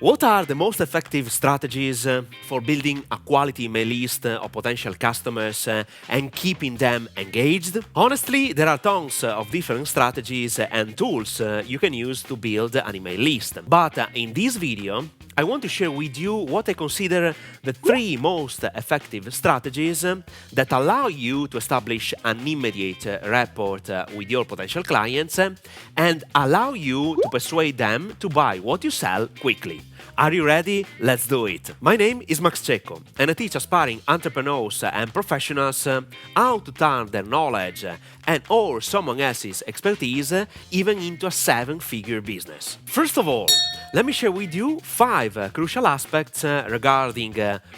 What are the most effective strategies for building a quality email list of potential customers and keeping them engaged? Honestly, there are tons of different strategies and tools you can use to build an email list. But in this video, I want to share with you what I consider the 3 most effective strategies that allow you to establish an immediate rapport with your potential clients and allow you to persuade them to buy what you sell quickly. Are you ready? Let's do it! My name is Max Cecco and I teach aspiring entrepreneurs and professionals how to turn their knowledge and or someone else's expertise even into a 7-figure business. First of all, let me share with you 5 crucial aspects regarding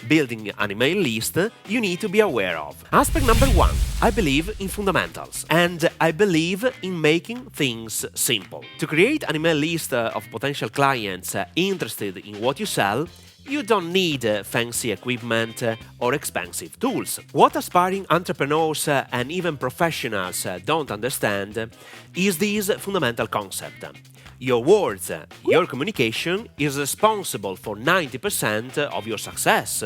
building an email list you need to be aware of. Aspect number 1. I believe in fundamentals and I believe in making things simple. To create an email list of potential clients interested in what you sell, you don't need fancy equipment or expensive tools. What aspiring entrepreneurs and even professionals don't understand is this fundamental concept. Your words, your communication is responsible for 90% of your success,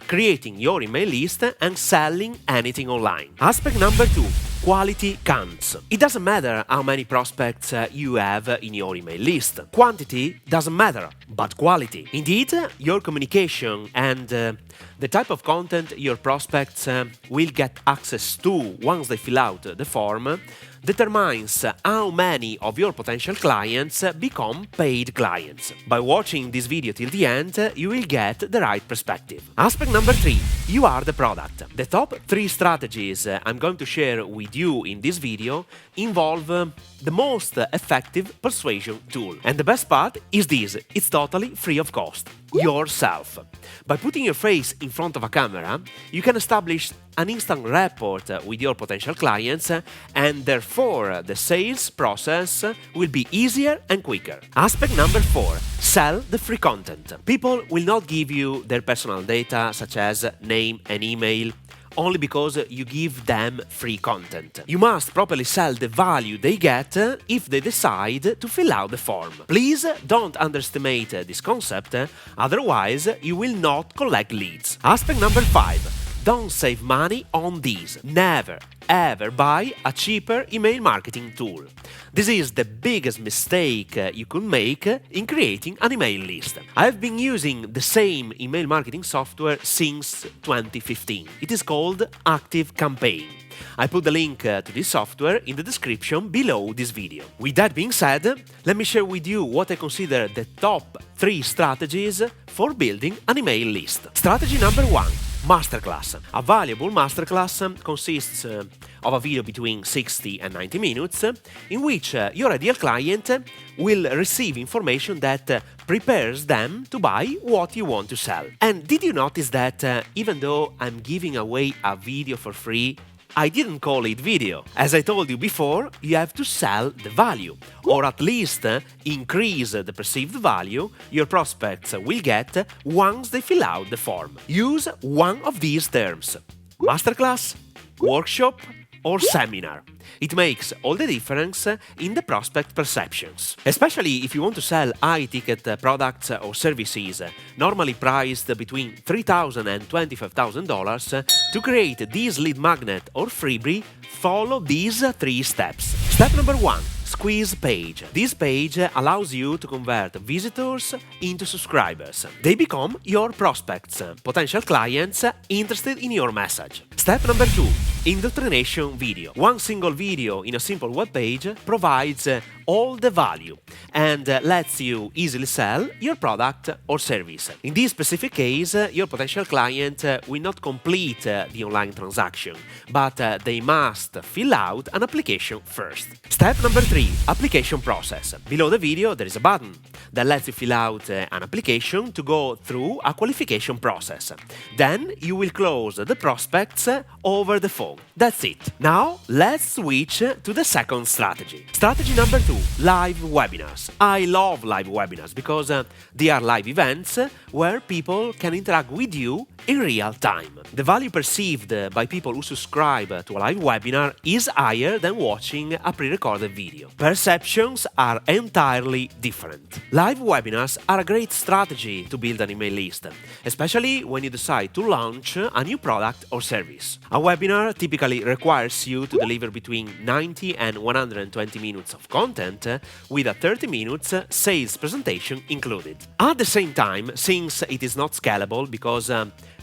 creating your email list and selling anything online. Aspect number 2. Quality counts. It doesn't matter how many prospects you have in your email list. Quantity doesn't matter, but quality. Indeed, your communication and the type of content your prospects will get access to once they fill out the form determines how many of your potential clients become paid clients. By watching this video till the end, you will get the right perspective. Aspect number 3. You are the product. The top 3 strategies I'm going to share with you in this video involve the most effective persuasion tool. And the best part is this: it's totally free of cost. Yourself. By putting your face in front of a camera, you can establish an instant rapport with your potential clients and therefore the sales process will be easier and quicker. Aspect number 4. Sell the free content. People will not give you their personal data such as name and email only because you give them free content. You must properly sell the value they get if they decide to fill out the form. Please don't underestimate this concept, otherwise you will not collect leads. Aspect number 5. Don't save money on these. Never, ever buy a cheaper email marketing tool. This is the biggest mistake you could make in creating an email list. I've been using the same email marketing software since 2015. It is called ActiveCampaign. I put the link to this software in the description below this video. With that being said, let me share with you what I consider the top 3 strategies for building an email list. Strategy number 1. Masterclass. A valuable masterclass consists of a video between 60 and 90 minutes in which your ideal client will receive information that prepares them to buy what you want to sell. And did you notice that even though I'm giving away a video for free, I didn't call it video. As I told you before, you have to sell the value, or at least increase the perceived value your prospects will get once they fill out the form. Use one of these terms: masterclass, workshop, or seminar. It makes all the difference in the prospect perceptions. Especially if you want to sell high-ticket products or services, normally priced between $3,000 and $25,000, to create this lead magnet or freebie, follow these 3 steps. Step number 1. Squeeze page. This page allows you to convert visitors into subscribers. They become your prospects, potential clients interested in your message. Step number 2. Indoctrination video. One single video in a simple web page provides all the value and lets you easily sell your product or service. In this specific case, your potential client will not complete the online transaction, but they must fill out an application first. Step number 3. Application process. Below the video there is a button that lets you fill out an application to go through a qualification process. Then you will close the prospects over the phone. That's it. Now let's switch to the second strategy. Strategy number 2. 2. Live webinars. I love live webinars because they are live events where people can interact with you in real time. The value perceived by people who subscribe to a live webinar is higher than watching a pre-recorded video. Perceptions are entirely different. Live webinars are a great strategy to build an email list, especially when you decide to launch a new product or service. A webinar typically requires you to deliver between 90 and 120 minutes of content with a 30 minutes sales presentation included. At the same time, since it is not scalable because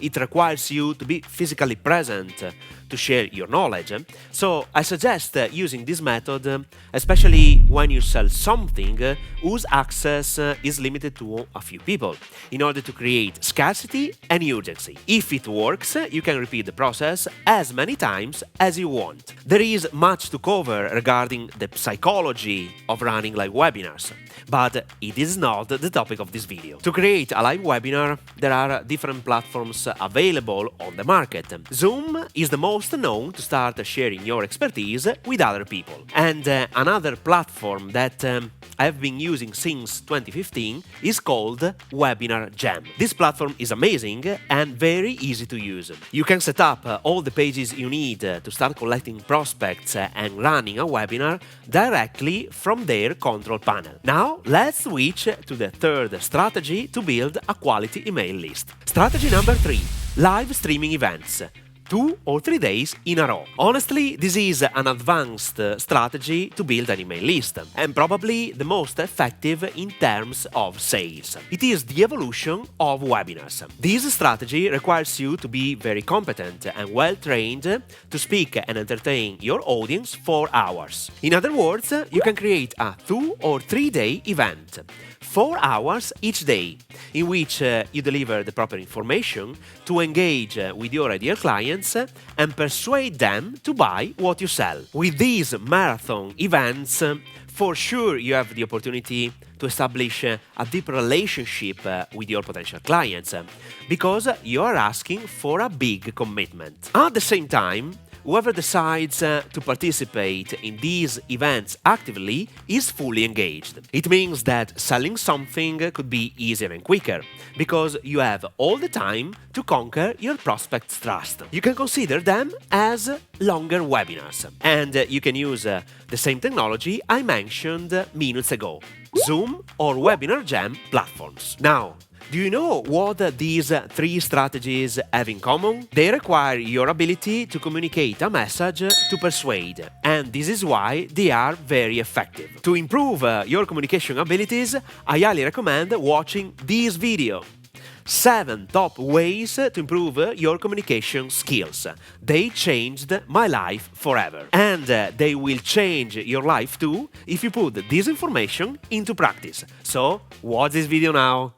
it requires you to be physically present to share your knowledge, so I suggest using this method, especially when you sell something whose access is limited to a few people, in order to create scarcity and urgency. If it works, you can repeat the process as many times as you want. There is much to cover regarding the psychology of running live webinars, but it is not the topic of this video. To create a live webinar, there are different platforms available on the market. Zoom is the most known to start sharing your expertise with other people. And another platform that I have been using since 2015 is called Webinar Jam. This platform is amazing and very easy to use. You can set up all the pages you need to start collecting prospects and running a webinar directly from their control panel. Now, let's switch to the third strategy to build a quality email list. Strategy number 3. Live streaming events. 2 or 3 days in a row. Honestly, this is an advanced strategy to build an email list, and probably the most effective in terms of sales. It is the evolution of webinars. This strategy requires you to be very competent and well-trained to speak and entertain your audience for hours. In other words, you can create a 2 or 3 day event, 4 hours each day, in which you deliver the proper information to engage with your ideal clients and persuade them to buy what you sell. With these marathon events, for sure you have the opportunity to establish a deep relationship with your potential clients, because you are asking for a big commitment. At the same time, whoever decides to participate in these events actively is fully engaged. It means that selling something could be easier and quicker, because you have all the time to conquer your prospects' trust. You can consider them as longer webinars, and you can use the same technology I mentioned minutes ago: Zoom or Webinar Jam platforms. Now, do you know what these 3 strategies have in common? They require your ability to communicate a message to persuade, and this is why they are very effective. To improve your communication abilities, I highly recommend watching this video. 7 top ways to improve your communication skills. They changed my life forever. And they will change your life too if you put this information into practice. So, watch this video now.